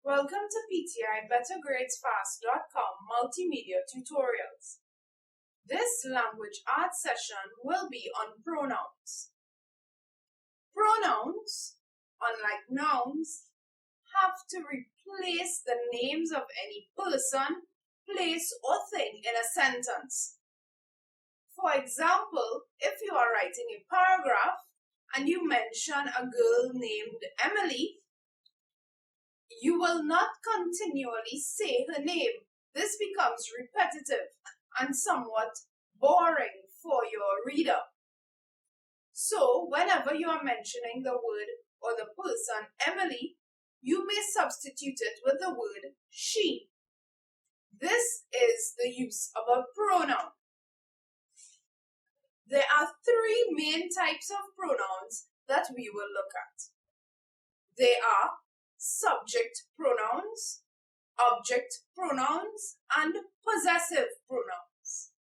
Welcome to PTI BetterGradesFast.com multimedia tutorials. This language arts session will be on pronouns. Pronouns, unlike nouns, have to replace the names of any person, place, or thing in a sentence. For example, if you are writing a paragraph and you mention a girl named Emily, you will not continually say her name. This becomes repetitive and somewhat boring for your reader. So, whenever you are mentioning the word or the person Emily, you may substitute it with the word she. This is the use of a pronoun. There are three main types of pronouns that we will look at. They are subject pronouns, object pronouns, and possessive pronouns.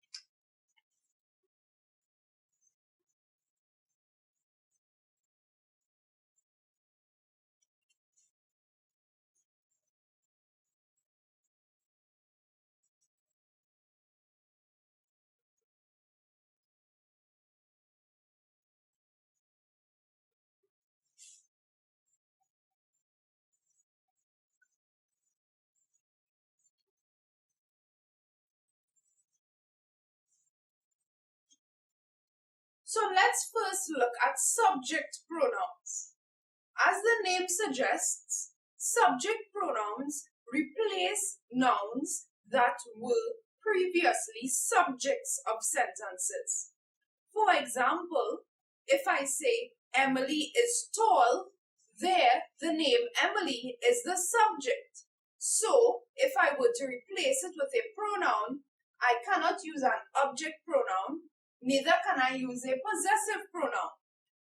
So let's first look at subject pronouns. As the name suggests, subject pronouns replace nouns that were previously subjects of sentences. For example, if I say Emily is tall, there the name Emily is the subject. So if I were to replace it with a pronoun, I cannot use an object pronoun, neither can I use a possessive pronoun.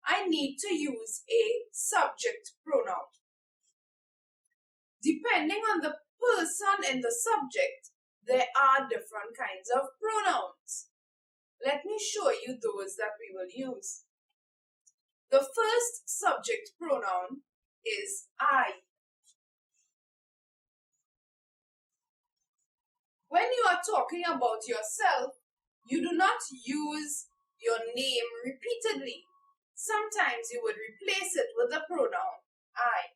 I need to use a subject pronoun. Depending on the person in the subject, there are different kinds of pronouns. Let me show you those that we will use. The first subject pronoun is I. When you are talking about yourself, you do not use your name repeatedly. Sometimes you would replace it with the pronoun I.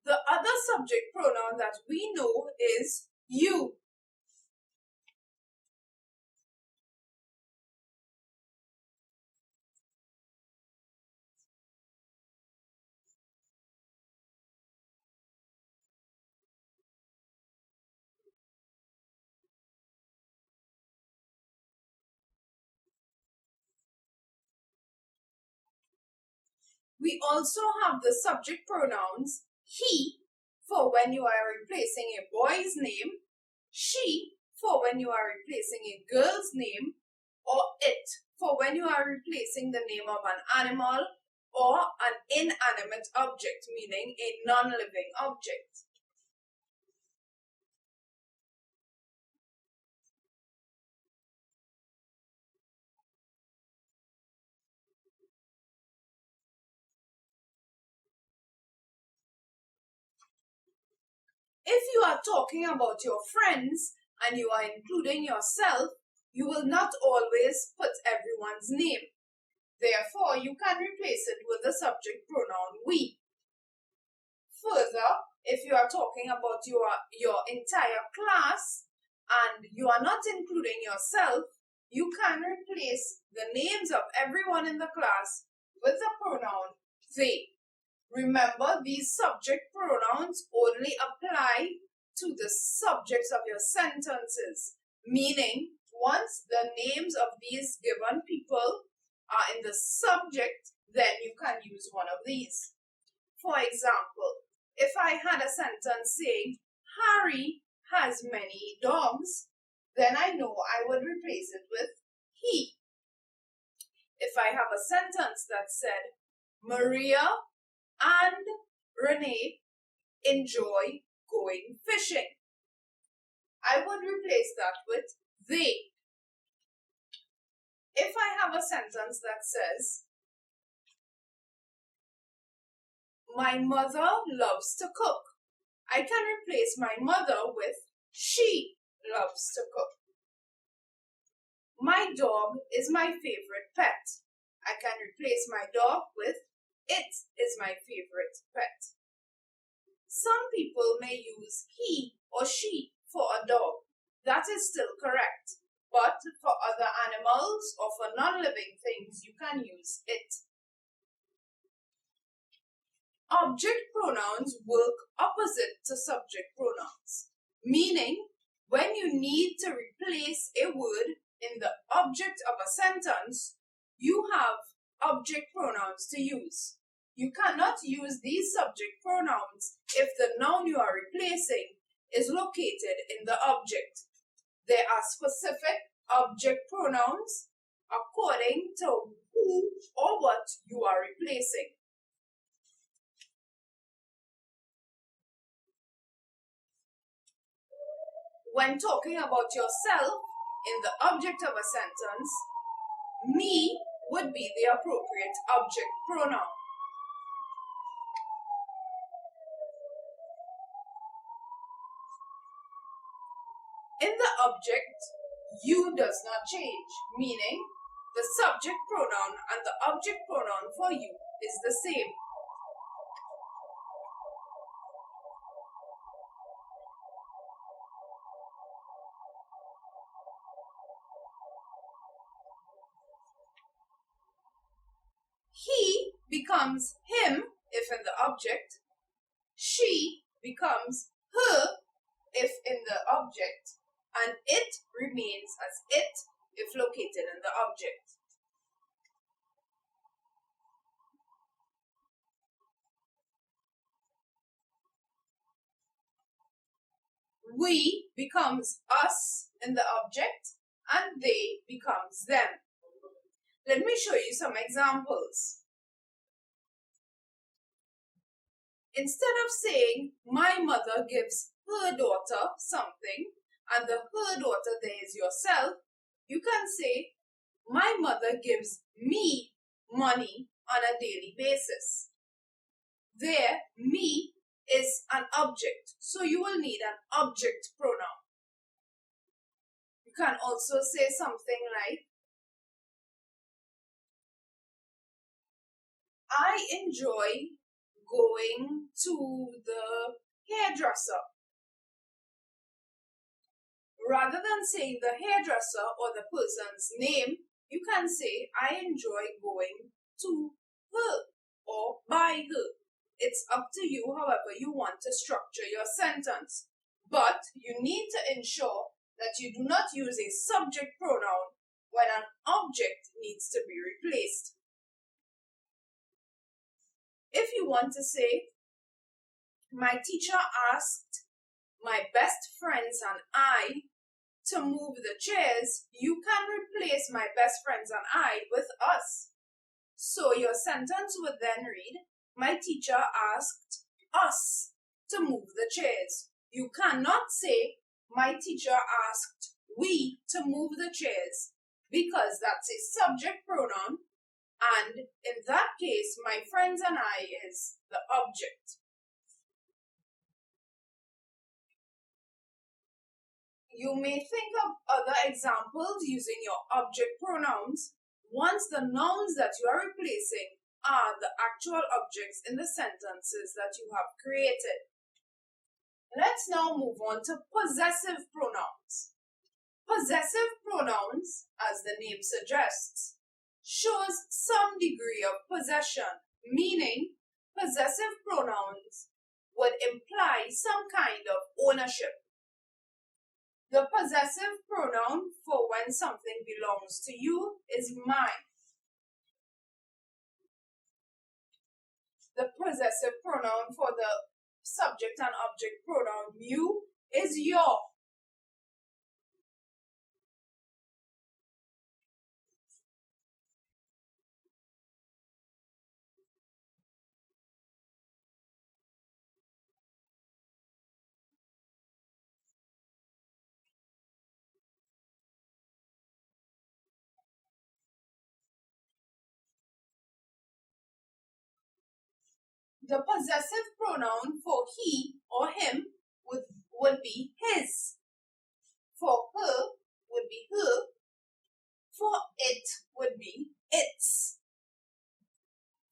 The other subject pronoun that we know is you. We also have the subject pronouns he for when you are replacing a boy's name, she for when you are replacing a girl's name, or it for when you are replacing the name of an animal or an inanimate object, meaning a non-living object. If you are talking about your friends and you are including yourself, you will not always put everyone's name. Therefore, you can replace it with the subject pronoun we. Further, if you are talking about your entire class and you are not including yourself, you can replace the names of everyone in the class with the pronoun they. Remember, these subject pronouns only apply to the subjects of your sentences, meaning once the names of these given people are in the subject, then you can use one of these. For example, if I had a sentence saying, Harry has many dogs, then I know I would replace it with he. If I have a sentence that said, Maria and Renee enjoy going fishing, I would replace that with they. have a sentence that says, my mother loves to cook. I can replace my mother with she loves to cook. My dog is my favorite pet. I can replace my dog with it is my favorite pet. Some people may use he or she for a dog. That is still correct. But for other animals or for non-living things, you can use it. Object pronouns work opposite to subject pronouns, meaning when you need to replace a word in the object of a sentence, you have object pronouns to use. You cannot use these subject pronouns if the noun you are replacing is located in the object. There are specific object pronouns according to who or what you are replacing. When talking about yourself in the object of a sentence, me would be the appropriate object pronoun. In the object, you does not change, meaning the subject pronoun and the object pronoun for you is the same. He becomes him if in the object. She becomes her if in the object. And it remains as it if located in the object. We becomes us in the object and they becomes them. Let me show you some examples. Instead of saying, my mother gives her daughter something, and the her daughter there is yourself, you can say, my mother gives me money on a daily basis. There, me is an object, so you will need an object pronoun. You can also say something like, I enjoy going to the hairdresser. Rather than saying the hairdresser or the person's name, you can say, I enjoy going to her or by her. It's up to you however you want to structure your sentence. But you need to ensure that you do not use a subject pronoun when an object needs to be replaced. If you want to say, my teacher asked my best friends and I to move the chairs, you can replace my best friends and I with us. So your sentence would then read, my teacher asked us to move the chairs. You cannot say, my teacher asked we to move the chairs, because that's a subject pronoun, and in that case, my friends and I is the object. You may think of other examples using your object pronouns once the nouns that you are replacing are the actual objects in the sentences that you have created. Let's now move on to possessive pronouns. Possessive pronouns, as the name suggests, shows some degree of possession, meaning possessive pronouns would imply some kind of ownership. The possessive pronoun for when something belongs to you is mine. The possessive pronoun for the subject and object pronoun you is your. The possessive pronoun for he or him would be his. For her would be her. For it would be its.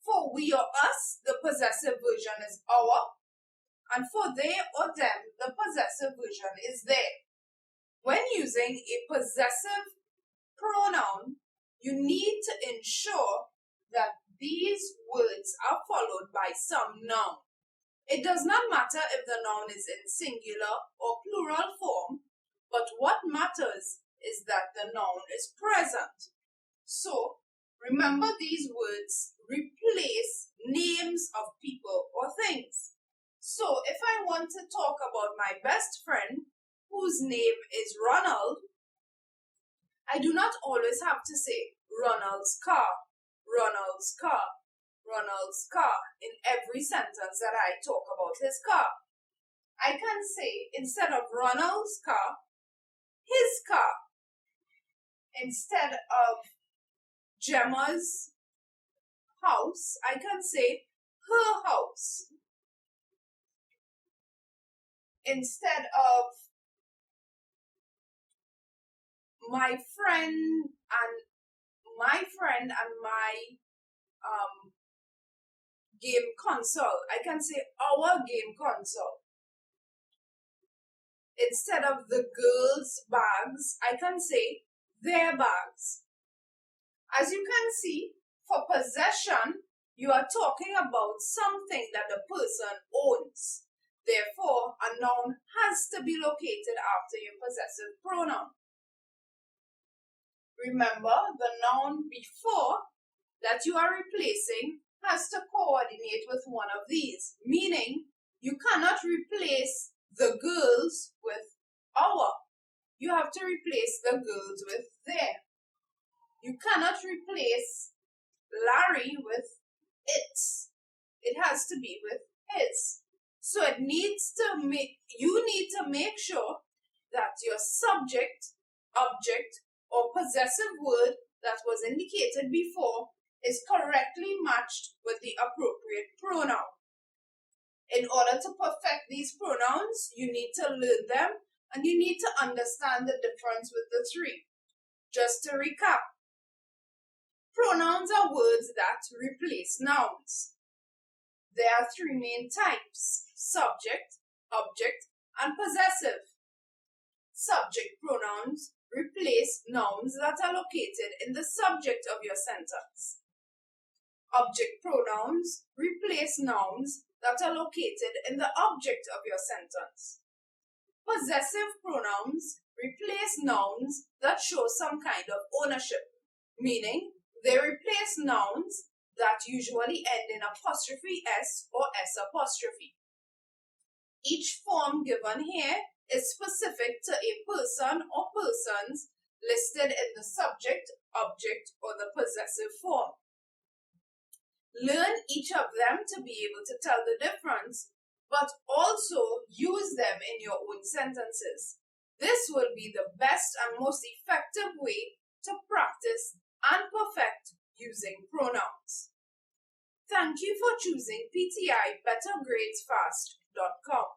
For we or us, the possessive version is our. And for they or them, the possessive version is their. When using a possessive pronoun, you need to ensure that these words are followed by some noun. It does not matter if the noun is in singular or plural form, but what matters is that the noun is present. So, remember these words replace names of people or things. So, if I want to talk about my best friend, whose name is Ronald, I do not always have to say Ronald's car, Ronald's car, Ronald's car in every sentence that I talk about his car. I can say, instead of Ronald's car, his car. Instead of Gemma's house, I can say her house. Instead of my friend and my game console, I can say our game console. Instead of the girls' bags, I can say their bags. As you can see, for possession, you are talking about something that the person owns. Therefore, a noun has to be located after your possessive pronoun. Remember, the noun before that you are replacing has to coordinate with one of these, meaning you cannot replace the girls with our. You have to replace the girls with their. You cannot replace Larry with its. It has to be with his. So you need to make sure that your subject, object, or possessive word that was indicated before is correctly matched with the appropriate pronoun. In order to perfect these pronouns, you need to learn them and you need to understand the difference with the three. Just to recap, pronouns are words that replace nouns. There are three main types: subject, object, and possessive. Subject pronouns replace nouns that are located in the subject of your sentence. Object pronouns replace nouns that are located in the object of your sentence. Possessive pronouns replace nouns that show some kind of ownership, meaning they replace nouns that usually end in apostrophe S or S apostrophe. Each form given here is specific to a person or persons listed in the subject, object, or the possessive form. Learn each of them to be able to tell the difference, but also use them in your own sentences. This will be the best and most effective way to practice and perfect using pronouns. Thank you for choosing PTI BetterGradesFast.com.